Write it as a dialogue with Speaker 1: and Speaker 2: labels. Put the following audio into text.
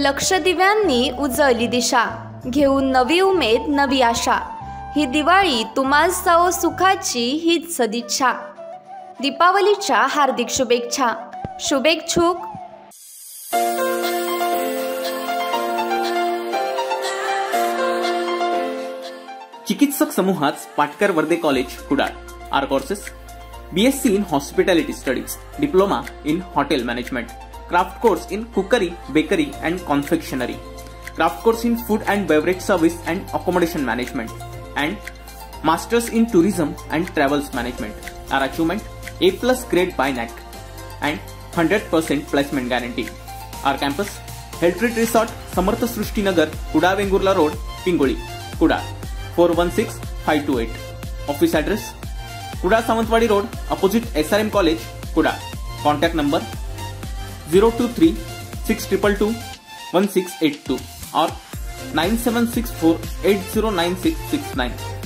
Speaker 1: लक्षदिव्यांनी उजळली दिशा, घेऊन नवी उमेद नवी आशा। ही दिवाळी तुम्हास जाओ सुखाची हीच सदिच्छा। दीपावलीच्या हार्दिक शुभेच्छा। शुभेच्छुक
Speaker 2: चिकित्सक समूहात Patkar Varde college Kudal. Our courses BSc in Hospitality Studies, Diploma in Hotel Management, Craft Course in Cookery, Bakery and Confectionery, Craft Course in Food and Beverage Service and Accommodation Management, and Masters in Tourism and Travels Management. Our achievement A+ grade by NAC and 100% placement guarantee. Our campus Health Retreat Resort, Samarth Srushti Nagar, Kuda Vengurla Road, Pingoli, Kuda 416528. Office address Kuda Samantwadi Road, opposite SRM College, Kuda. Contact number 023 622 1682 or 9764 809669.